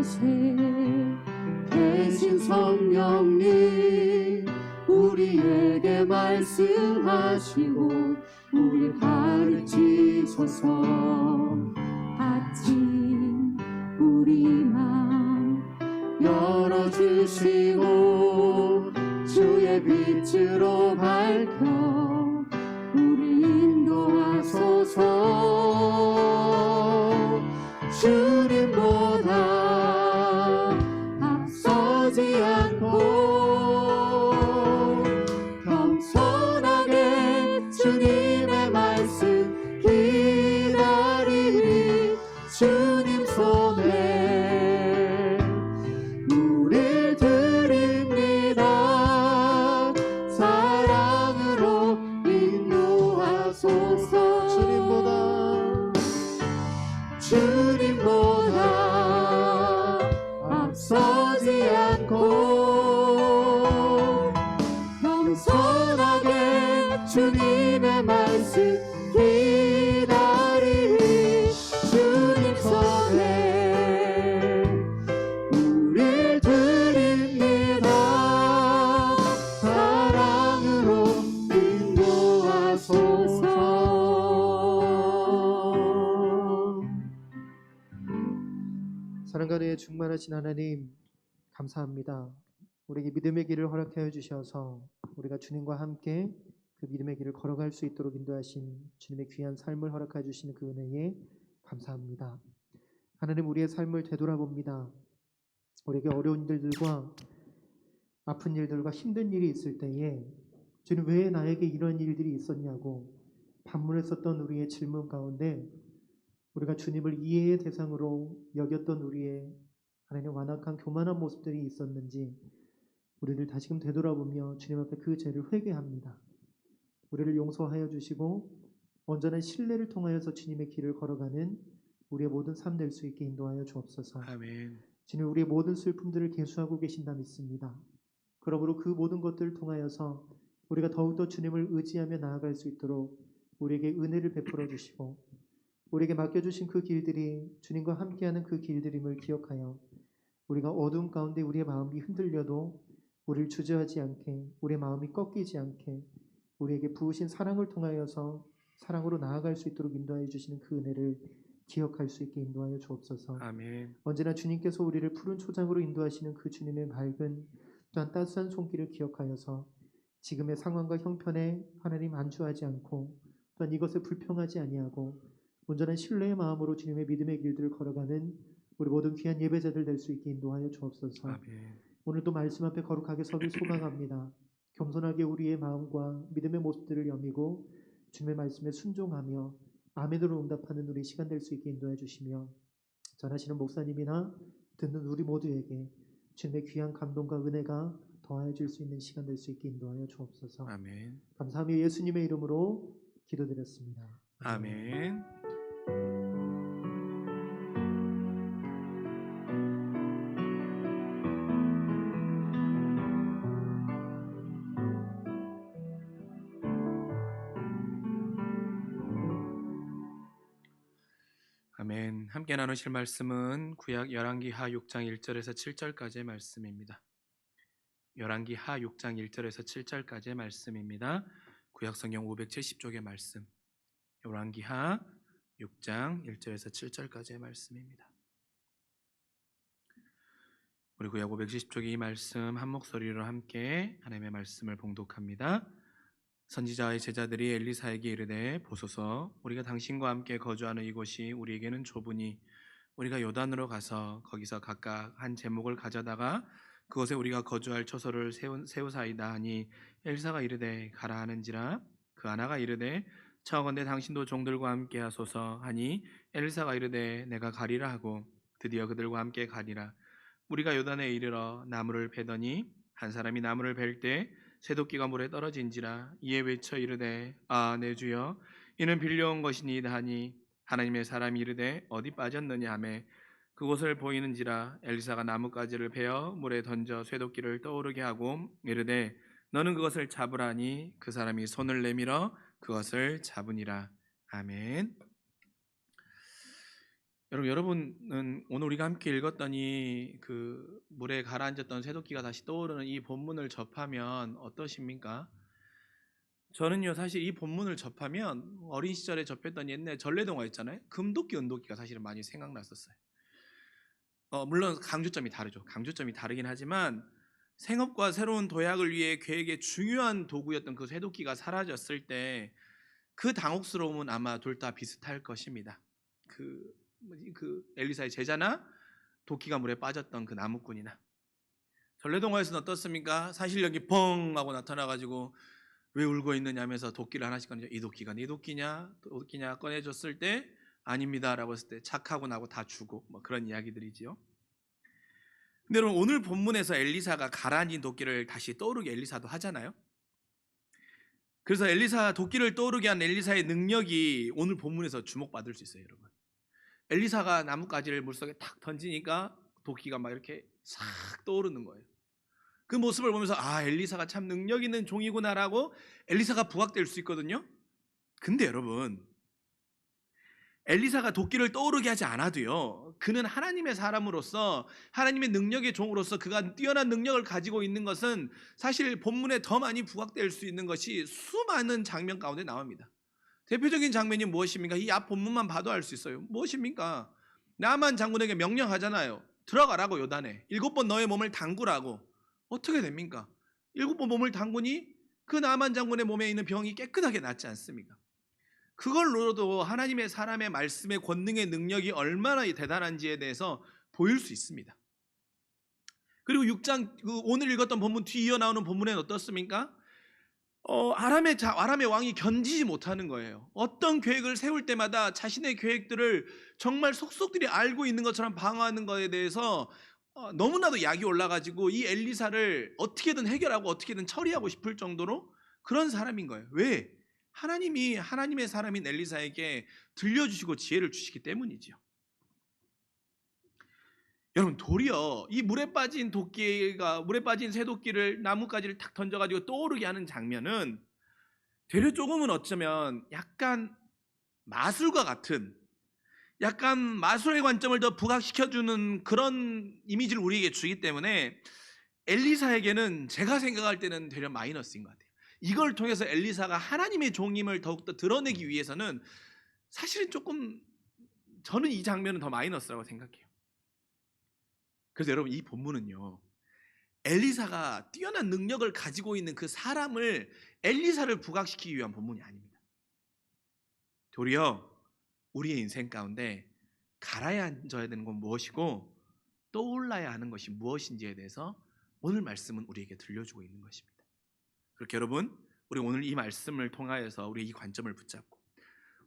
곳에 계신 성령님 우리에게 말씀하시고 우리 가르치소서. 닫힌 우리 맘 열어주시고 주의 빛으로 밝혀 우리 인도하소서. 주님보다 앞서지 않고 겸손하게 주님의 말씀 기다리리. 주님 손에 우릴 드립니다. 사랑으로 인도하소서. 주님보다 앞서지 않고 겸손하게 주님의 말씀 기다리리. 주님 손에 우릴 드립니다. 사랑으로 인도하소서. 사랑과 은혜에 충만하신 하나님, 감사합니다. 우리에게 믿음의 길을 허락하여 주셔서 우리가 주님과 함께 그 믿음의 길을 걸어갈 수 있도록 인도하신 주님의 귀한 삶을 허락해 주시는 그 은혜에 감사합니다. 하나님, 우리의 삶을 되돌아봅니다. 우리에게 어려운 일들과 아픈 일들과 힘든 일이 있을 때에 주님, 왜 나에게 이런 일들이 있었냐고 반문했었던 우리의 질문 가운데 우리가 주님을 이해의 대상으로 여겼던 우리의 하나님 완악한 교만한 모습들이 있었는지 우리를 다시금 되돌아보며 주님 앞에 그 죄를 회개합니다. 우리를 용서하여 주시고 온전한 신뢰를 통하여서 주님의 길을 걸어가는 우리의 모든 삶 될 수 있게 인도하여 주옵소서. 아멘. 주님, 우리의 모든 슬픔들을 계수하고 계신다 믿습니다. 그러므로 그 모든 것들을 통하여서 우리가 더욱더 주님을 의지하며 나아갈 수 있도록 우리에게 은혜를 베풀어 주시고 우리에게 맡겨주신 그 길들이 주님과 함께하는 그 길들임을 기억하여 우리가 어두움 가운데 우리의 마음이 흔들려도 우리를 주저하지 않게, 우리의 마음이 꺾이지 않게 우리에게 부으신 사랑을 통하여서 사랑으로 나아갈 수 있도록 인도하여 주시는 그 은혜를 기억할 수 있게 인도하여 주옵소서. 아멘. 언제나 주님께서 우리를 푸른 초장으로 인도하시는 그 주님의 맑은 또한 따스한 손길을 기억하여서 지금의 상황과 형편에 하나님 안주하지 않고 또한 이것을 불평하지 아니하고 온전한 신뢰의 마음으로 주님의 믿음의 길들을 걸어가는 우리 모든 귀한 예배자들 될 수 있게 인도하여 주옵소서. 아멘. 오늘도 말씀 앞에 거룩하게 서길 소망합니다. 겸손하게 우리의 마음과 믿음의 모습들을 여미고 주님의 말씀에 순종하며 아멘으로 응답하는 우리 시간 될 수 있게 인도해 주시며 전하시는 목사님이나 듣는 우리 모두에게 주님의 귀한 감동과 은혜가 더해질 수 있는 시간 될 수 있게 인도하여 주옵소서. 아멘. 감사하며 예수님의 이름으로 기도드렸습니다. 아멘. 아멘. 함께 나누실 말씀은 구약 열왕기하 6장 1절에서 7절까지의 말씀입니다. 열왕기하 6장 1절에서 7절까지의 말씀입니다. 구약 성경 570쪽의 말씀. 열왕기하 6장 1절에서 7절까지의 말씀입니다. 우리 구약 570쪽의 이 말씀 한 목소리로 함께 하나님의 말씀을 봉독합니다. 선지자의 제자들이 엘리사에게 이르되 보소서, 우리가 당신과 함께 거주하는 이곳이 우리에게는 좁으니 우리가 요단으로 가서 거기서 각각 한 제목을 가져다가 그곳에 우리가 거주할 처소를 세우사이다 하니 엘리사가 이르되 가라 하는지라. 그 하나가 이르되 청하건대 당신도 종들과 함께 하소서 하니 엘리사가 이르되 내가 가리라 하고 드디어 그들과 함께 가리라. 우리가 요단에 이르러 나무를 베더니 한 사람이 나무를 벨 때 쇠도끼가 물에 떨어진지라. 이에 외쳐 이르되 아 내 주여, 이는 빌려온 것이니이다 하니 하나님의 사람이 이르되 어디 빠졌느냐 하매 그곳을 보이는지라. 엘리사가 나뭇가지를 베어 물에 던져 쇠도끼를 떠오르게 하고 이르되 너는 그것을 잡으라니 그 사람이 손을 내밀어 그것을 잡으니라. 아멘. 여러분은 오늘 우리가 함께 읽었던 그 물에 가라앉았던 쇠도끼가 다시 떠오르는 이 본문을 접하면 어떠십니까? 저는요 사실 이 본문을 접하면 어린 시절에 접했던 옛날 전래동화 있잖아요. 금도끼 은도끼가 사실은 많이 생각났었어요. 물론 강조점이 다르죠. 강조점이 다르긴 하지만 생업과 새로운 도약을 위해 그에게 중요한 도구였던 그 쇠도끼가 사라졌을 때 그 당혹스러움은 아마 둘 다 비슷할 것입니다. 그 엘리사의 제자나 도끼가 물에 빠졌던 그 나무꾼이나. 전래동화에서는 어떻습니까? 사실력이 뻥 하고 나타나가지고 왜 울고 있느냐 하면서 도끼를 하나씩 꺼내죠. 이 도끼가 네 도끼냐? 도끼냐 꺼내줬을 때 아닙니다 라고 했을 때 착하고 나고 다 주고 뭐 그런 이야기들이지요. 근데 여러분 오늘 본문에서 엘리사가 가라앉은 도끼를 다시 떠오르게 엘리사도 하잖아요. 그래서 도끼를 떠오르게 한 엘리사의 능력이 오늘 본문에서 주목받을 수 있어요, 여러분. 엘리사가 나뭇가지를 물속에 탁 던지니까 도끼가 막 이렇게 싹 떠오르는 거예요. 그 모습을 보면서 아, 엘리사가 참 능력 있는 종이구나라고 엘리사가 부각될 수 있거든요. 근데 여러분, 엘리사가 도끼를 떠오르게 하지 않아도요, 그는 하나님의 사람으로서 하나님의 능력의 종으로서 그가 뛰어난 능력을 가지고 있는 것은 사실 본문에 더 많이 부각될 수 있는 것이 수많은 장면 가운데 나옵니다. 대표적인 장면이 무엇입니까? 이 앞 본문만 봐도 알 수 있어요. 무엇입니까? 나만 장군에게 명령하잖아요. 들어가라고 요단에 7번 너의 몸을 담그라고. 어떻게 됩니까? 7번 몸을 담그니 그 나만 장군의 몸에 있는 병이 깨끗하게 낫지 않습니까? 그걸로도 하나님의 사람의 말씀의 권능의 능력이 얼마나 대단한지에 대해서 보일 수 있습니다. 그리고 6장 오늘 읽었던 본문 뒤 이어 나오는 본문에는 어떻습니까? 아람의 왕이 견디지 못하는 거예요. 어떤 계획을 세울 때마다 자신의 계획들을 정말 속속들이 알고 있는 것처럼 방어하는 것에 대해서 너무나도 약이 올라가지고 이 엘리사를 어떻게든 해결하고 어떻게든 처리하고 싶을 정도로 그런 사람인 거예요. 왜? 하나님이 하나님의 사람인 엘리사에게 들려주시고 지혜를 주시기 때문이지요. 여러분 도리어 이 물에 빠진 쇠도끼를 나뭇가지를 탁 던져가지고 떠오르게 하는 장면은 되려 조금은 어쩌면 약간 마술과 같은 약간 마술의 관점을 더 부각시켜주는 그런 이미지를 우리에게 주기 때문에 엘리사에게는 제가 생각할 때는 되려 마이너스인 것 같아요. 이걸 통해서 엘리사가 하나님의 종임을 더욱더 드러내기 위해서는 사실은 조금 저는 이 장면은 더 마이너스라고 생각해요. 그래서 여러분 이 본문은요, 엘리사가 뛰어난 능력을 가지고 있는 그 사람을 엘리사를 부각시키기 위한 본문이 아닙니다. 도리어 우리의 인생 가운데 가라야 앉아야 되는 건 무엇이고 떠올라야 하는 것이 무엇인지에 대해서 오늘 말씀은 우리에게 들려주고 있는 것입니다. 그렇게 여러분 우리 오늘 이 말씀을 통하여서 우리 이 관점을 붙잡고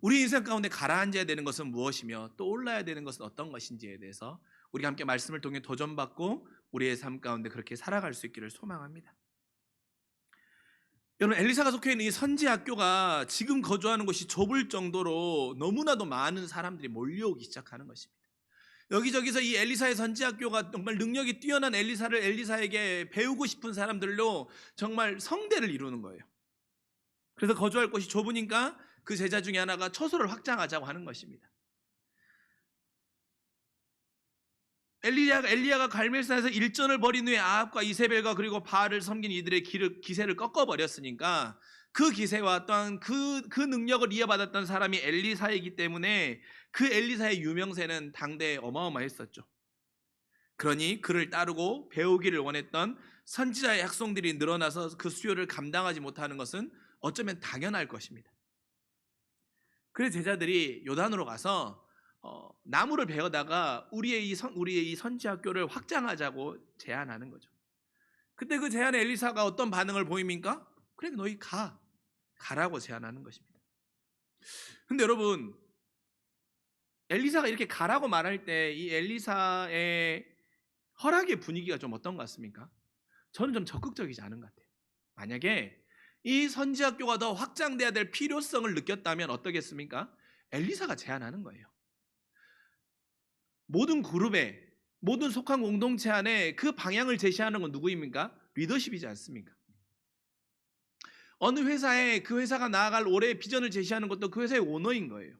우리 인생 가운데 가라앉아야 되는 것은 무엇이며 떠올라야 되는 것은 어떤 것인지에 대해서 우리가 함께 말씀을 통해 도전받고 우리의 삶 가운데 그렇게 살아갈 수 있기를 소망합니다. 여러분 엘리사가 속해 있는 이 선지학교가 지금 거주하는 곳이 좁을 정도로 너무나도 많은 사람들이 몰려오기 시작하는 것입니다. 여기저기서 이 엘리사의 선지학교가 정말 능력이 뛰어난 엘리사에게 배우고 싶은 사람들로 정말 성대를 이루는 거예요. 그래서 거주할 곳이 좁으니까 그 제자 중에 하나가 처소를 확장하자고 하는 것입니다. 엘리야가 갈멜산에서 일전을 벌인 후에 아합과 이세벨과 그리고 바알을 섬긴 이들의 기세를 꺾어버렸으니까 그 기세와 또한 그 능력을 이어받았던 사람이 엘리사이기 때문에 그 엘리사의 유명세는 당대에 어마어마했었죠. 그러니 그를 따르고 배우기를 원했던 선지자의 학생들이 늘어나서 그 수요를 감당하지 못하는 것은 어쩌면 당연할 것입니다. 그래서 제자들이 요단으로 가서 나무를 베어다가 우리의 이 선지학교를 확장하자고 제안하는 거죠. 그때 그 제안에 엘리사가 어떤 반응을 보입니까? 그래 너희 가라고 제안하는 것입니다. 근데 여러분 엘리사가 이렇게 가라고 말할 때 이 엘리사의 허락의 분위기가 좀 어떤 것 같습니까? 저는 좀 적극적이지 않은 것 같아요. 만약에 이 선지학교가 더 확장돼야 될 필요성을 느꼈다면 어떻겠습니까? 엘리사가 제안하는 거예요. 모든 그룹에 모든 속한 공동체 안에 그 방향을 제시하는 건 누구입니까? 리더십이지 않습니까? 어느 회사에 그 회사가 나아갈 올해의 비전을 제시하는 것도 그 회사의 오너인 거예요.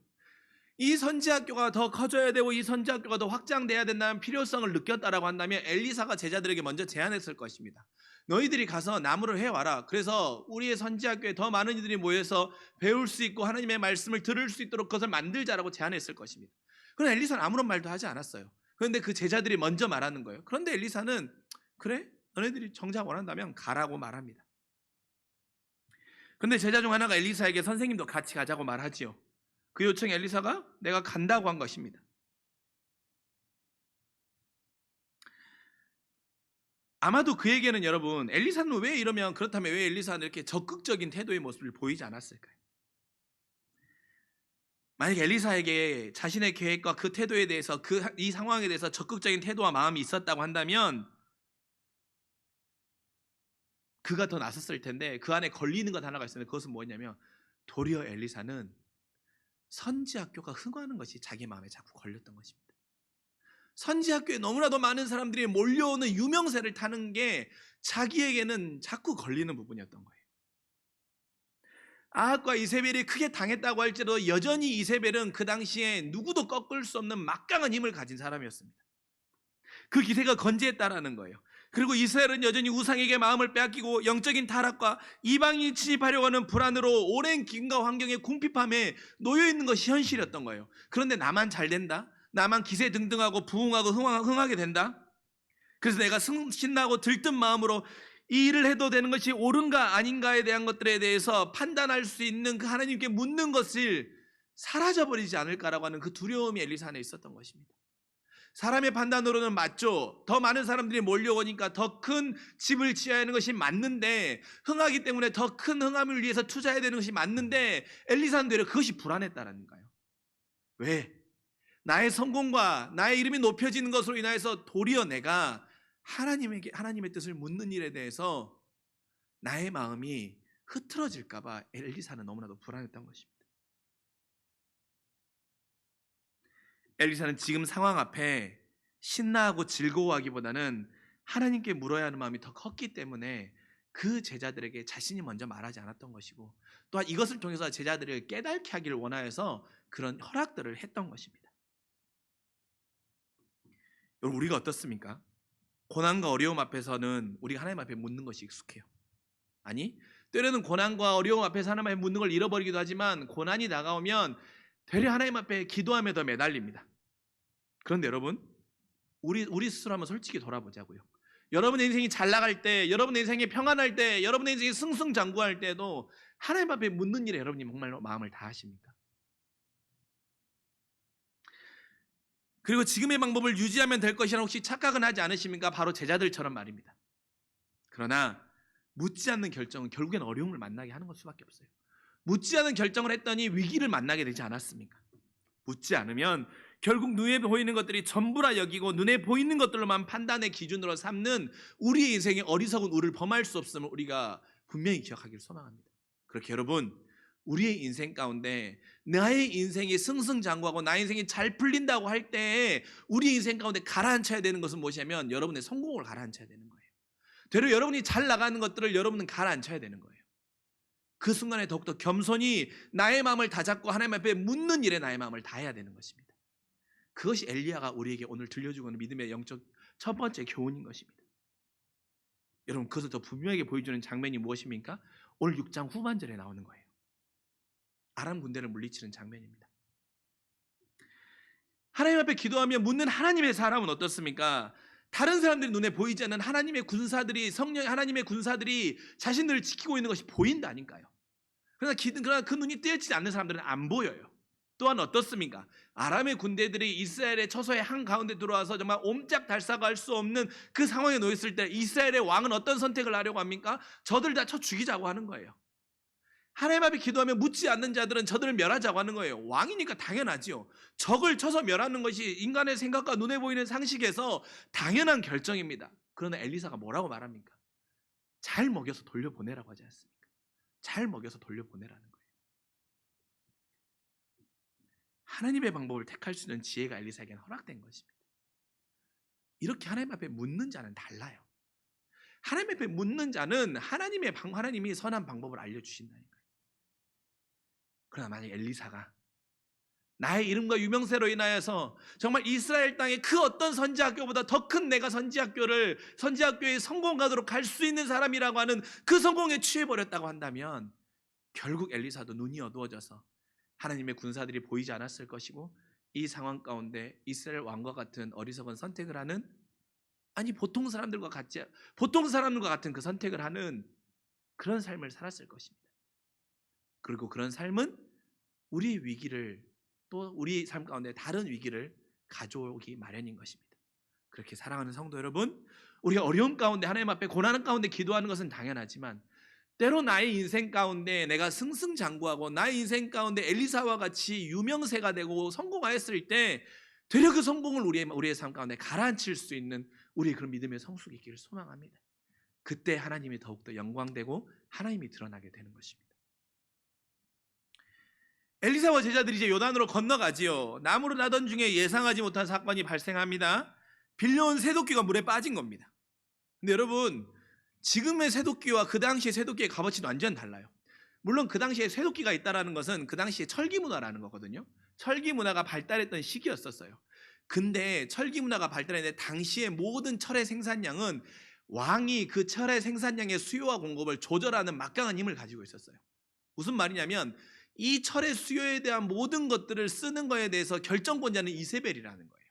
이 선지학교가 더 커져야 되고 이 선지학교가 더 확장돼야 된다는 필요성을 느꼈다라고 한다면 엘리사가 제자들에게 먼저 제안했을 것입니다. 너희들이 가서 나무를 해와라. 그래서 우리의 선지학교에 더 많은 이들이 모여서 배울 수 있고 하나님의 말씀을 들을 수 있도록 그것을 만들자라고 제안했을 것입니다. 그런데 엘리사는 아무런 말도 하지 않았어요. 그런데 그 제자들이 먼저 말하는 거예요. 그런데 엘리사는 그래? 너네들이 정작 원한다면 가라고 말합니다. 그런데 제자 중 하나가 엘리사에게 선생님도 같이 가자고 말하지요. 그 요청에 엘리사가 내가 간다고 한 것입니다. 아마도 그에게는 여러분 엘리사는 왜 이러면 그렇다면 왜 엘리사는 이렇게 적극적인 태도의 모습을 보이지 않았을까요? 만약 엘리사에게 자신의 계획과 그 태도에 대해서 이 상황에 대해서 적극적인 태도와 마음이 있었다고 한다면 그가 더 나섰을 텐데 그 안에 걸리는 것 하나가 있었는데 그것은 뭐냐면 도리어 엘리사는 선지학교가 흥하는 것이 자기 마음에 자꾸 걸렸던 것입니다. 선지학교에 너무나도 많은 사람들이 몰려오는 유명세를 타는 게 자기에게는 자꾸 걸리는 부분이었던 거예요. 아합과 이세벨이 크게 당했다고 할지라도 여전히 이세벨은 그 당시에 누구도 꺾을 수 없는 막강한 힘을 가진 사람이었습니다. 그 기세가 건재했다라는 거예요. 그리고 이스라엘은 여전히 우상에게 마음을 빼앗기고 영적인 타락과 이방인이 침입하려고 하는 불안으로 오랜 기근과 환경의 궁핍함에 놓여있는 것이 현실이었던 거예요. 그런데 나만 잘 된다? 나만 기세 등등하고 부흥하고 흥하게 된다? 그래서 내가 신나고 들뜬 마음으로 이 일을 해도 되는 것이 옳은가 아닌가에 대한 것들에 대해서 판단할 수 있는 그 하나님께 묻는 것을 사라져버리지 않을까라고 하는 그 두려움이 엘리사 안에 있었던 것입니다. 사람의 판단으로는 맞죠. 더 많은 사람들이 몰려오니까 더 큰 집을 지어야 하는 것이 맞는데 흥하기 때문에 더 큰 흥함을 위해서 투자해야 되는 것이 맞는데 엘리사는 되려 그것이 불안했다는 거예요. 왜? 나의 성공과 나의 이름이 높여지는 것으로 인하여서 도리어 내가 하나님의 뜻을 묻는 일에 대해서 나의 마음이 흐트러질까 봐 엘리사는 너무나도 불안했던 것입니다. 엘리사는 지금 상황 앞에 신나하고 즐거워하기보다는 하나님께 물어야 하는 마음이 더 컸기 때문에 그 제자들에게 자신이 먼저 말하지 않았던 것이고 또한 이것을 통해서 제자들을 깨닫게 하기를 원하여서 그런 허락들을 했던 것입니다. 여러분 우리가 어떻습니까? 고난과 어려움 앞에서는 우리가 하나님 앞에 묻는 것이 익숙해요. 아니 때로는 고난과 어려움 앞에서 하나님 앞에 묻는 걸 잃어버리기도 하지만 고난이 다가오면 되려 하나님 앞에 기도함에 더 매달립니다. 그런데 여러분 우리 스스로 한번 솔직히 돌아보자고요. 여러분의 인생이 잘 나갈 때, 여러분의 인생이 평안할 때, 여러분의 인생이 승승장구할 때도 하나님 앞에 묻는 일에 여러분이 정말로 마음을 다하십니까? 그리고 지금의 방법을 유지하면 될 것이라는 혹시 착각은 하지 않으십니까? 바로 제자들처럼 말입니다. 그러나 묻지 않는 결정은 결국엔 어려움을 만나게 하는 것 수밖에 없어요. 묻지 않은 결정을 했더니 위기를 만나게 되지 않았습니까? 묻지 않으면 결국 눈에 보이는 것들이 전부라 여기고 눈에 보이는 것들로만 판단의 기준으로 삼는 우리의 인생의 어리석은 우를 범할 수 없음을 우리가 분명히 기억하기를 소망합니다. 그렇게 여러분 우리의 인생 가운데 나의 인생이 승승장구하고 나의 인생이 잘 풀린다고 할 때 우리의 인생 가운데 가라앉혀야 되는 것은 무엇이냐면 여러분의 성공을 가라앉혀야 되는 거예요. 되려 여러분이 잘 나가는 것들을 여러분은 가라앉혀야 되는 거예요. 그 순간에 더욱더 겸손히 나의 마음을 다잡고 하나님 앞에 묻는 일에 나의 마음을 다해야 되는 것입니다. 그것이 엘리야가 우리에게 오늘 들려주고 있는 믿음의 영적 첫 번째 교훈인 것입니다. 여러분 그것을 더 분명하게 보여주는 장면이 무엇입니까? 오늘 6장 후반절에 나오는 거예요. 아람 군대를 물리치는 장면입니다. 하나님 앞에 기도하며 묻는 하나님의 사람은 어떻습니까? 다른 사람들이 눈에 보이지 않는 하나님의 군사들이 하나님의 군사들이 자신들을 지키고 있는 것이 보인다니까요. 그러나 그 눈이 띄어지지 않는 사람들은 안 보여요. 또한 어떻습니까? 아람의 군대들이 이스라엘의 처소의 한가운데 들어와서 정말 옴짝달싹 할 수 없는 그 상황에 놓였을 때 이스라엘의 왕은 어떤 선택을 하려고 합니까? 저들 다 쳐 죽이자고 하는 거예요. 하나님 앞에 기도하며 묻지 않는 자들은 저들을 멸하자고 하는 거예요. 왕이니까 당연하지요. 적을 쳐서 멸하는 것이 인간의 생각과 눈에 보이는 상식에서 당연한 결정입니다. 그러나 엘리사가 뭐라고 말합니까? 잘 먹여서 돌려보내라고 하지 않습니까? 잘 먹여서 돌려보내라는 거예요. 하나님의 방법을 택할 수 있는 지혜가 엘리사에게는 허락된 것입니다. 이렇게 하나님 앞에 묻는 자는 달라요. 하나님 앞에 묻는 자는 하나님이 선한 방법을 알려주신다니까요. 그러나 만약 엘리사가 나의 이름과 유명세로 인하여서 정말 이스라엘 땅의 그 어떤 선지학교보다 더 큰 내가 선지학교에 성공하도록 갈 수 있는 사람이라고 하는 그 성공에 취해버렸다고 한다면 결국 엘리사도 눈이 어두워져서 하나님의 군사들이 보이지 않았을 것이고 이 상황 가운데 이스라엘 왕과 같은 어리석은 선택을 하는, 아니 보통 사람들과 같은 그 선택을 하는 그런 삶을 살았을 것입니다. 그리고 그런 삶은 우리의 위기를, 또 우리 삶 가운데 다른 위기를 가져오기 마련인 것입니다. 그렇게 사랑하는 성도 여러분, 우리가 어려움 가운데 하나님 앞에 고난 가운데 기도하는 것은 당연하지만 때로 나의 인생 가운데 내가 승승장구하고 나의 인생 가운데 엘리사와 같이 유명세가 되고 성공하였을 때 되려 그 성공을 우리의 삶 가운데 가라앉힐 수 있는 우리의 그런 믿음의 성숙이 있기를 소망합니다. 그때 하나님이 더욱더 영광되고 하나님이 드러나게 되는 것입니다. 엘리사와 제자들이 이제 요단으로 건너가지요. 나무로 나던 중에 예상하지 못한 사건이 발생합니다. 빌려온 새도끼가 물에 빠진 겁니다. 근데 여러분, 지금의 새도끼와 그 당시의 새도끼의 값어치는 완전 달라요. 물론 그 당시에 새도끼가 있다는 것은 그 당시에 철기 문화라는 거거든요. 철기 문화가 발달했던 시기였었어요. 근데 철기 문화가 발달했는데 당시의 모든 철의 생산량은 왕이 그 철의 생산량의 수요와 공급을 조절하는 막강한 힘을 가지고 있었어요. 무슨 말이냐면 이 철의 수요에 대한 모든 것들을 쓰는 거에 대해서 결정권자는 이세벨이라는 거예요.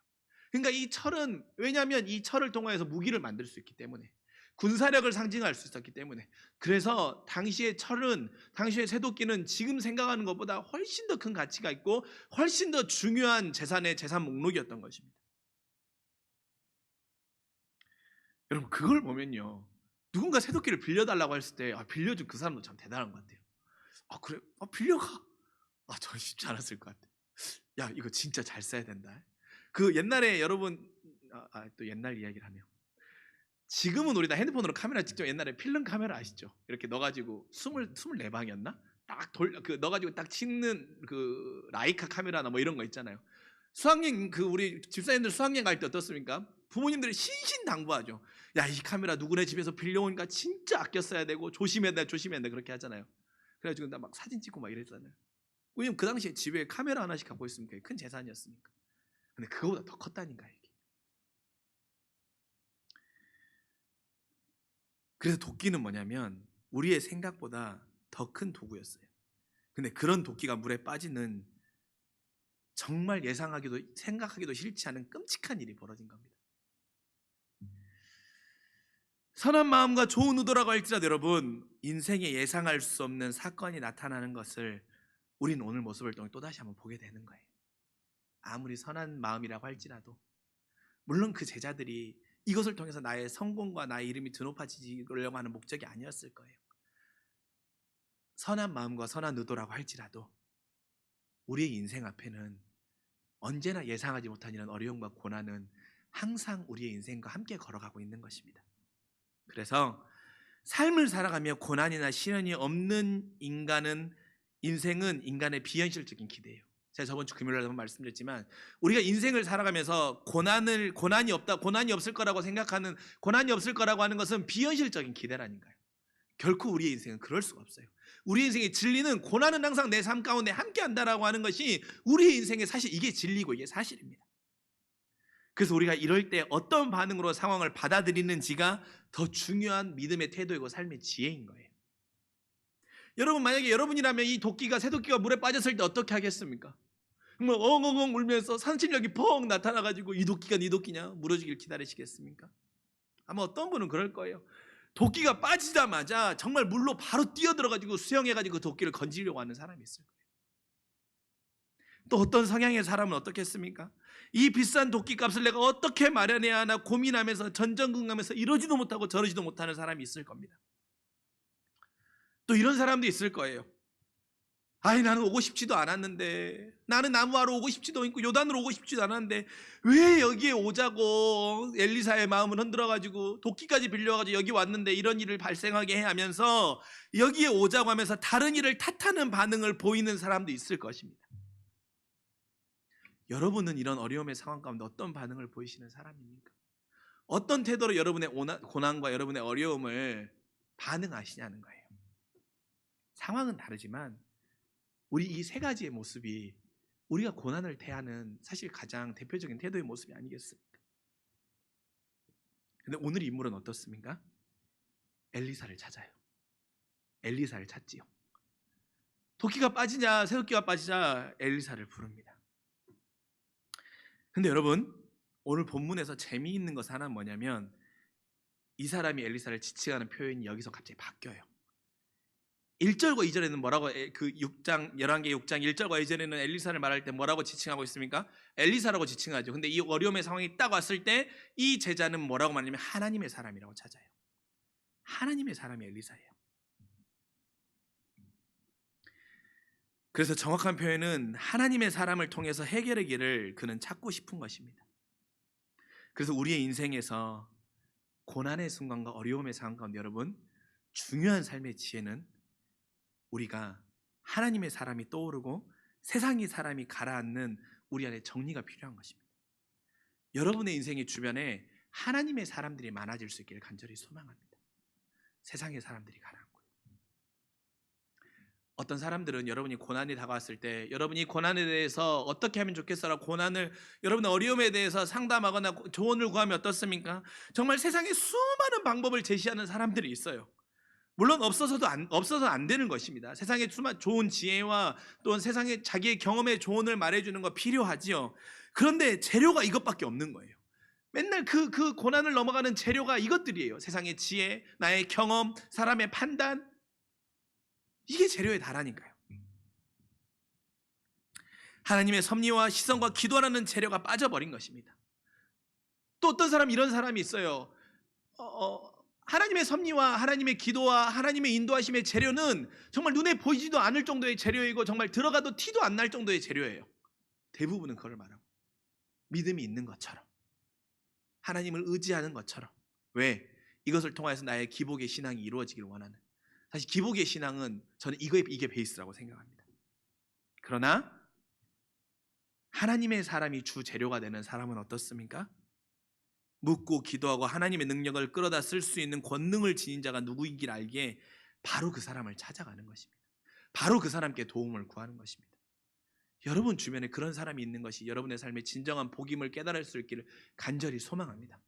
그러니까 이 철은, 왜냐하면 이 철을 통해서 무기를 만들 수 있기 때문에, 군사력을 상징할 수 있었기 때문에, 그래서 당시의 철은, 당시의 새도끼는 지금 생각하는 것보다 훨씬 더 큰 가치가 있고 훨씬 더 중요한 재산 목록이었던 것입니다. 여러분, 그걸 보면요, 누군가 새도끼를 빌려달라고 했을 때 빌려준 그 사람도 참 대단한 것 같아요. 그래? 빌려가? 저 쉽지 않았을 것 같아. 야, 이거 진짜 잘 써야 된다. 그 옛날에 여러분, 또 옛날 이야기를 하네요. 지금은 우리 다 핸드폰으로 카메라 찍죠. 옛날에 필름 카메라 아시죠? 이렇게 넣어가지고 24방이었나? 넣어가지고 딱 찍는 그 라이카 카메라나 뭐 이런 거 있잖아요. 수학여행, 우리 집사님들 수학여행 갈 때 어떻습니까? 부모님들이 신신당부하죠. 야, 이 카메라 누구네 집에서 빌려오니까 진짜 아껴 써야 되고 조심해야 돼 그렇게 하잖아요. 그래가지고 나 막 사진 찍고 막 이랬잖아요. 왜냐면 그 당시에 집에 카메라 하나씩 갖고 있으면 그게 큰 재산이었으니까. 근데 그거보다 더 컸다니까 이게. 그래서 도끼는 뭐냐면 우리의 생각보다 더 큰 도구였어요. 근데 그런 도끼가 물에 빠지는 정말 생각하기도 싫지 않은 끔찍한 일이 벌어진 겁니다. 선한 마음과 좋은 의도라고 할지라도 여러분, 인생에 예상할 수 없는 사건이 나타나는 것을 우리는 오늘 모습을 통해 또다시 한번 보게 되는 거예요. 아무리 선한 마음이라고 할지라도, 물론 그 제자들이 이것을 통해서 나의 성공과 나의 이름이 드높아지려고 하는 목적이 아니었을 거예요. 선한 마음과 선한 의도라고 할지라도 우리의 인생 앞에는 언제나 예상하지 못한 이런 어려움과 고난은 항상 우리의 인생과 함께 걸어가고 있는 것입니다. 그래서 삶을 살아가며 고난이나 시련이 없는 인생은 인간의 비현실적인 기대예요. 제가 저번 주 금요일에 한번 말씀드렸지만, 우리가 인생을 살아가면서 고난이 없을 거라고 생각하는, 고난이 없을 거라고 하는 것은 비현실적인 기대라니까요. 결코 우리의 인생은 그럴 수가 없어요. 우리 인생의 진리는 고난은 항상 내 삶 가운데 함께 한다라고 하는 것이 우리의 인생의 사실, 이게 진리고 이게 사실입니다. 그래서 우리가 이럴 때 어떤 반응으로 상황을 받아들이는지가 더 중요한 믿음의 태도이고 삶의 지혜인 거예요. 여러분, 만약에 여러분이라면 이 새도끼가 물에 빠졌을 때 어떻게 하겠습니까? 뭐 엉엉엉 울면서 산신령이 펑 나타나가지고 이 도끼가 네 도끼냐 물어주길 기다리시겠습니까? 아마 어떤 분은 그럴 거예요. 도끼가 빠지자마자 정말 물로 바로 뛰어들어가지고 수영해가지고 그 도끼를 건지려고 하는 사람이 있을 거예요. 또 어떤 성향의 사람은 어떻겠습니까? 이 비싼 도끼 값을 내가 어떻게 마련해야 하나 고민하면서 전전긍긍하면서 이러지도 못하고 저러지도 못하는 사람이 있을 겁니다. 또 이런 사람도 있을 거예요. 나는 오고 싶지도 않았는데, 나는 나무하러 오고 싶지도 않고 요단으로 오고 싶지도 않았는데 왜 여기에 오자고 엘리사의 마음을 흔들어가지고 도끼까지 빌려가지고 여기 왔는데 이런 일을 발생하게 해 하면서 여기에 오자고 하면서 다른 일을 탓하는 반응을 보이는 사람도 있을 것입니다. 여러분은 이런 어려움의 상황 가운데 어떤 반응을 보이시는 사람입니까? 어떤 태도로 여러분의 고난과 여러분의 어려움을 반응하시냐는 거예요. 상황은 다르지만 우리 이 세 가지의 모습이 우리가 고난을 대하는 사실 가장 대표적인 태도의 모습이 아니겠습니까? 근데 오늘 인물은 어떻습니까? 엘리사를 찾아요. 엘리사를 찾지요. 도끼가 빠지냐 새도끼가 빠지자 엘리사를 부릅니다. 근데 여러분, 오늘 본문에서 재미있는 것은 하나는 뭐냐면 이 사람이 엘리사를 지칭하는 표현이 여기서 갑자기 바뀌어요. 1절과 2절에는 뭐라고, 그 6장, 11개 6장 1절과 2절에는 엘리사를 말할 때 뭐라고 지칭하고 있습니까? 엘리사라고 지칭하죠. 근데 이 어려움의 상황이 딱 왔을 때 이 제자는 뭐라고 말하냐면 하나님의 사람이라고 찾아요. 하나님의 사람이 엘리사예요. 그래서 정확한 표현은 하나님의 사람을 통해서 해결의 길을 그는 찾고 싶은 것입니다. 그래서 우리의 인생에서 고난의 순간과 어려움의 상황 가운데 여러분, 중요한 삶의 지혜는 우리가 하나님의 사람이 떠오르고 세상의 사람이 가라앉는 우리 안에 정리가 필요한 것입니다. 여러분의 인생의 주변에 하나님의 사람들이 많아질 수 있기를 간절히 소망합니다. 세상의 사람들이 가라앉고요. 어떤 사람들은 여러분이 고난이 다가왔을 때 여러분이 고난에 대해서 어떻게 하면 좋겠어라고 고난을, 여러분의 어려움에 대해서 상담하거나 조언을 구하면 어떻습니까? 정말 세상에 수많은 방법을 제시하는 사람들이 있어요. 물론 없어서 안 되는 것입니다. 세상에 좋은 지혜와 또는 세상에 자기의 경험의 조언을 말해주는 거 필요하지요. 그런데 재료가 이것밖에 없는 거예요. 맨날 그 고난을 넘어가는 재료가 이것들이에요. 세상의 지혜, 나의 경험, 사람의 판단, 이게 재료에 달하니까요. 하나님의 섭리와 시선과 기도라는 재료가 빠져버린 것입니다. 또 어떤 사람, 이런 사람이 있어요. 하나님의 섭리와 하나님의 기도와 하나님의 인도하심의 재료는 정말 눈에 보이지도 않을 정도의 재료이고 정말 들어가도 티도 안 날 정도의 재료예요. 대부분은 그걸 말하고 믿음이 있는 것처럼, 하나님을 의지하는 것처럼. 왜? 이것을 통해서 나의 기복의 신앙이 이루어지길 원하는. 사실 기복의 신앙은 저는 이게 베이스라고 생각합니다. 그러나 하나님의 사람이 주 재료가 되는 사람은 어떻습니까? 묻고 기도하고 하나님의 능력을 끌어다 쓸 수 있는 권능을 지닌 자가 누구인지 알기에 바로 그 사람을 찾아가는 것입니다. 바로 그 사람께 도움을 구하는 것입니다. 여러분 주변에 그런 사람이 있는 것이 여러분의 삶의 진정한 복임을 깨달을 수 있기를 간절히 소망합니다.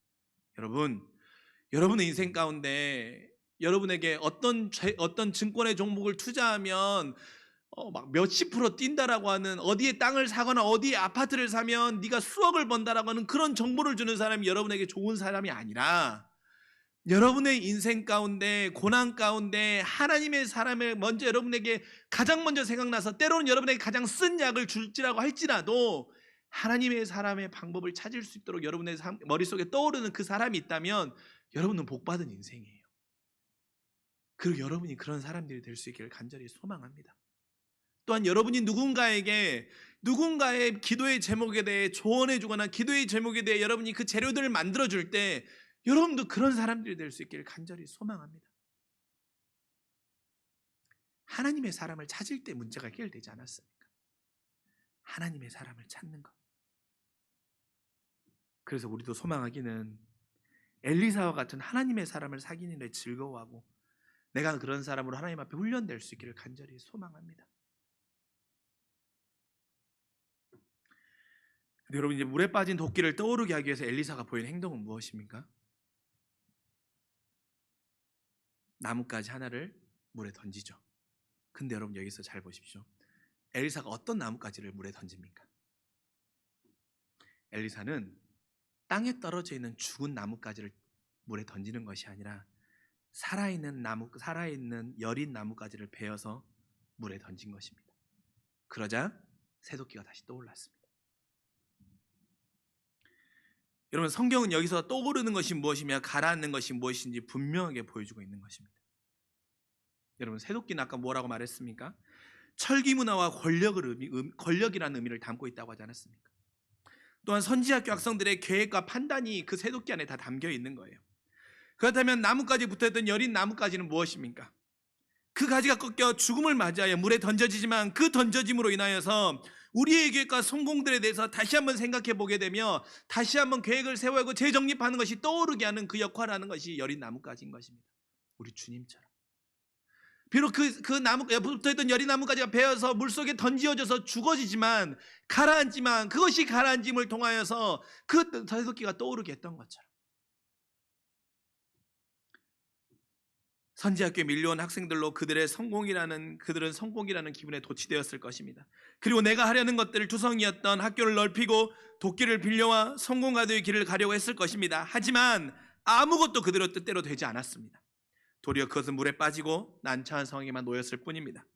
여러분의 인생 가운데 여러분에게 어떤 증권의 종목을 투자하면 막 몇십 프로 뛴다라고 하는, 어디에 땅을 사거나 어디에 아파트를 사면 네가 수억을 번다라고 하는 그런 정보를 주는 사람이 여러분에게 좋은 사람이 아니라, 여러분의 인생 가운데 고난 가운데 하나님의 사람을 먼저 여러분에게 가장 먼저 생각나서 때로는 여러분에게 가장 쓴 약을 줄지라고 할지라도 하나님의 사람의 방법을 찾을 수 있도록 여러분의 머릿속에 떠오르는 그 사람이 있다면 여러분은 복받은 인생이에요. 그리고 여러분이 그런 사람들이 될 수 있기를 간절히 소망합니다. 또한 여러분이 누군가의 기도의 제목에 대해 조언해 주거나 기도의 제목에 대해 여러분이 그 재료들을 만들어 줄 때 여러분도 그런 사람들이 될 수 있기를 간절히 소망합니다. 하나님의 사람을 찾을 때 문제가 해결되지 않았습니까? 하나님의 사람을 찾는 것. 그래서 우리도 소망하기는 엘리사와 같은 하나님의 사람을 사귀는 데 즐거워하고 내가 그런 사람으로 하나님 앞에 훈련될 수 있기를 간절히 소망합니다. 근데 여러분, 이제 물에 빠진 도끼를 떠오르게 하기 위해서 엘리사가 보인 행동은 무엇입니까? 나뭇가지 하나를 물에 던지죠. 근데 여러분 여기서 잘 보십시오. 엘리사가 어떤 나뭇가지를 물에 던집니까? 엘리사는 땅에 떨어져 있는 죽은 나뭇가지를 물에 던지는 것이 아니라 살아있는 여린 나뭇가지를 베어서 물에 던진 것입니다. 그러자 새도끼가 다시 떠올랐습니다. 여러분, 성경은 여기서 떠오르는 것이 무엇이며 가라앉는 것이 무엇인지 분명하게 보여주고 있는 것입니다. 여러분, 새도끼는 아까 뭐라고 말했습니까? 철기 문화와 권력이라는 의미를 담고 있다고 하지 않았습니까? 또한 선지학교 학생들의 계획과 판단이 그 새도끼 안에 다 담겨 있는 거예요. 그렇다면 나뭇가지 붙어있던 여린 나뭇가지는 무엇입니까? 그 가지가 꺾여 죽음을 맞이하여 물에 던져지지만 그 던져짐으로 인하여서 우리의 계획과 성공들에 대해서 다시 한번 생각해 보게 되며 다시 한번 계획을 세우고 재정립하는 것이 떠오르게 하는 그 역할을 하는 것이 여린 나뭇가지인 것입니다. 우리 주님처럼 비록 그 나무 붙어있던 여린 나무가지가 베어서 물속에 던지어져서 죽어지지만 가라앉지만 그것이 가라앉음을 통하여서 그 새도끼가 떠오르게 했던 것처럼 선지학교에 밀려온 학생들로 그들은 성공이라는 기분에 도취되었을 것입니다. 그리고 내가 하려는 것들을 투성이었던 학교를 넓히고 도끼를 빌려와 성공가도의 길을 가려고 했을 것입니다. 하지만 아무것도 그들의 뜻대로 되지 않았습니다. 도리어 그것은 물에 빠지고 난처한 상황에만 놓였을 뿐입니다.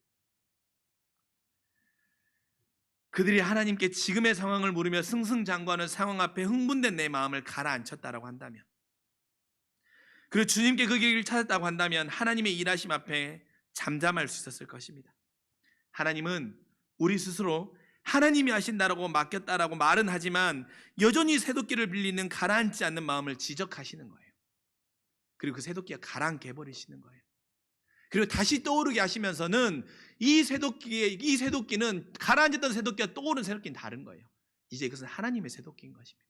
그들이 하나님께 지금의 상황을 물으며 승승장구하는 상황 앞에 흥분된 내 마음을 가라앉혔다라고 한다면, 그리고 주님께 그 길을 찾았다고 한다면 하나님의 일하심 앞에 잠잠할 수 있었을 것입니다. 하나님은 우리 스스로 하나님이 하신다라고 맡겼다라고 말은 하지만 여전히 새도끼를 빌리는 가라앉지 않는 마음을 지적하시는 거예요. 그리고 그 새도끼가 가라앉게 해버리시는 거예요. 그리고 다시 떠오르게 하시면서는 이 새도끼는 가라앉았던 새도끼와 떠오른 새도끼는 다른 거예요. 이제 이것은 하나님의 새도끼인 것입니다.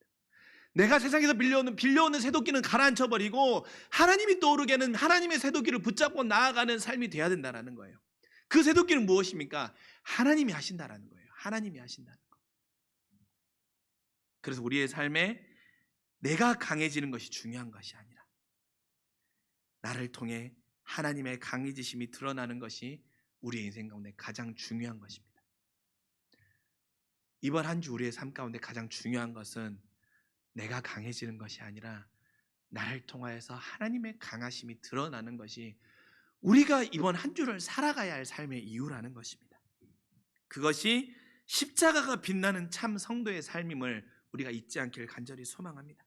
내가 세상에서 빌려오는 새도끼는 가라앉혀버리고 하나님이 떠오르게 하는 하나님의 새도끼를 붙잡고 나아가는 삶이 돼야 된다는 거예요. 그 새도끼는 무엇입니까? 하나님이 하신다라는 거예요. 하나님이 하신다는 거. 그래서 우리의 삶에 내가 강해지는 것이 중요한 것이 아니라 나를 통해 하나님의 강해지심이 드러나는 것이 우리의 인생 가운데 가장 중요한 것입니다. 이번 한 주 우리의 삶 가운데 가장 중요한 것은 내가 강해지는 것이 아니라 나를 통하여서 하나님의 강하심이 드러나는 것이 우리가 이번 한 주를 살아가야 할 삶의 이유라는 것입니다. 그것이 십자가가 빛나는 참 성도의 삶임을 우리가 잊지 않기를 간절히 소망합니다.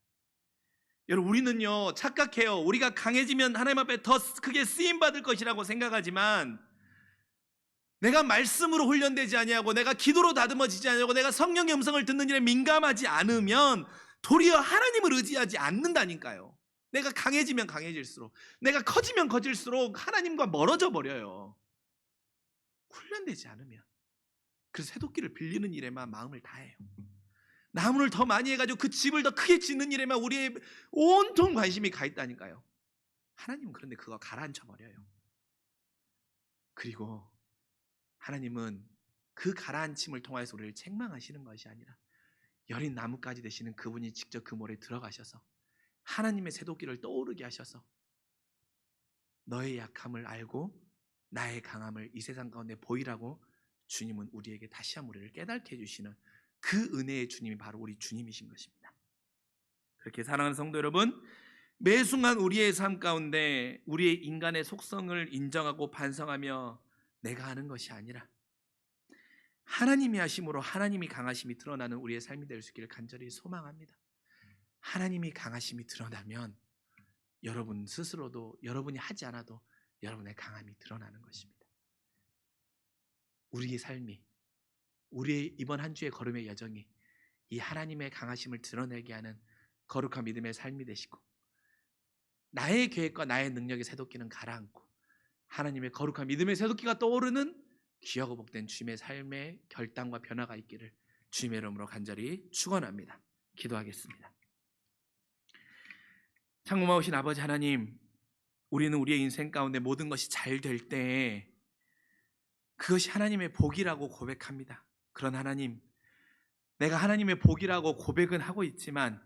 여러분, 우리는요 착각해요. 우리가 강해지면 하나님 앞에 더 크게 쓰임받을 것이라고 생각하지만, 내가 말씀으로 훈련되지 아니하고 내가 기도로 다듬어지지 아니하고 내가 성령의 음성을 듣는 일에 민감하지 않으면 도리어 하나님을 의지하지 않는다니까요. 내가 강해지면 강해질수록, 내가 커지면 커질수록 하나님과 멀어져 버려요. 훈련되지 않으면. 그래서 새도끼를 빌리는 일에만 마음을 다해요. 나무를 더 많이 해가지고 그 집을 더 크게 짓는 일에만 우리의 온통 관심이 가 있다니까요. 하나님은 그런데 그거 가라앉혀 버려요. 그리고 하나님은 그 가라앉힘을 통해서 우리를 책망하시는 것이 아니라 여린 나무까지 되시는 그분이 직접 그 모래에 들어가셔서 하나님의 새도끼를 떠오르게 하셔서 너의 약함을 알고 나의 강함을 이 세상 가운데 보이라고 주님은 우리에게 다시 한번 우리를 깨닫게 해주시는 그 은혜의 주님이 바로 우리 주님이신 것입니다. 그렇게 사랑하는 성도 여러분, 매 순간 우리의 삶 가운데 우리의 인간의 속성을 인정하고 반성하며 내가 하는 것이 아니라 하나님이 하심으로 하나님이 강하심이 드러나는 우리의 삶이 될 수 있기를 간절히 소망합니다. 하나님이 강하심이 드러나면 여러분 스스로도 여러분이 하지 않아도 여러분의 강함이 드러나는 것입니다. 우리의 삶이, 우리의 이번 한 주의 걸음의 여정이 이 하나님의 강하심을 드러내게 하는 거룩한 믿음의 삶이 되시고, 나의 계획과 나의 능력의 새도끼는 가라앉고 하나님의 거룩한 믿음의 새도끼가 떠오르는 귀하고 복된 주님의 삶의 결단과 변화가 있기를 주님의 이름으로 간절히 축원합니다. 기도하겠습니다. 창공하신 아버지 하나님, 우리는 우리의 인생 가운데 모든 것이 잘 될 때 그것이 하나님의 복이라고 고백합니다. 그런 하나님, 내가 하나님의 복이라고 고백은 하고 있지만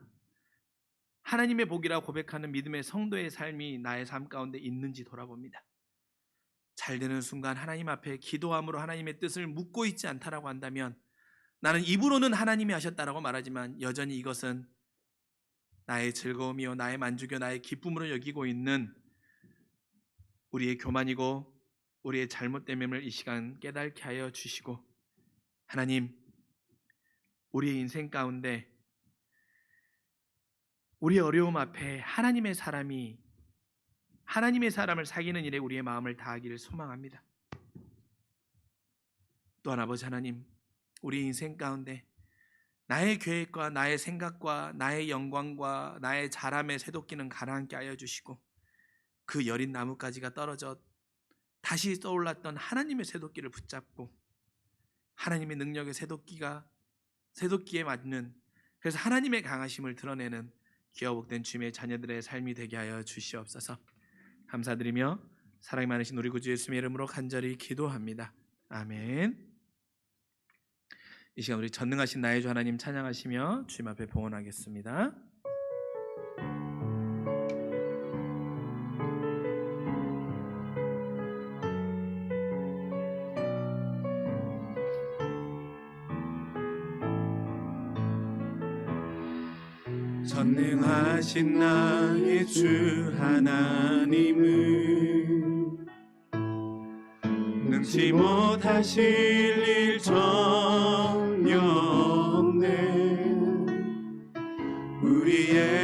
하나님의 복이라고 고백하는 믿음의 성도의 삶이 나의 삶 가운데 있는지 돌아봅니다. 잘 되는 순간 하나님 앞에 기도함으로 하나님의 뜻을 묻고 있지 않다라고 한다면, 나는 입으로는 하나님이 하셨다라고 말하지만 여전히 이것은 나의 즐거움이요 나의 만족이요 나의 기쁨으로 여기고 있는 우리의 교만이고 우리의 잘못됨을 이 시간 깨닫게 하여 주시고, 하나님, 우리의 인생 가운데 우리의 어려움 앞에 하나님의 사람을 사귀는 일에 우리의 마음을 다하기를 소망합니다. 또한 아버지 하나님, 우리 인생 가운데 나의 계획과 나의 생각과 나의 영광과 나의 잘함의 새도끼는 가라앉게 하여 주시고, 그 여린 나뭇가지가 떨어져 다시 떠올랐던 하나님의 새도끼를 붙잡고 하나님의 능력의 새도끼에 맞는, 그래서 하나님의 강하심을 드러내는 귀하복된 주님의 자녀들의 삶이 되게 하여 주시옵소서. 감사드리며 사랑이 많으신 우리 구주 예수님의 이름으로 간절히 기도합니다. 아멘. 이 시간 우리 전능하신 나의 주 하나님 찬양하시며 주님 앞에 봉헌하겠습니다. 전능하신 나의 주 하나님은 능치 못하실 일 전혀 없네. 우리의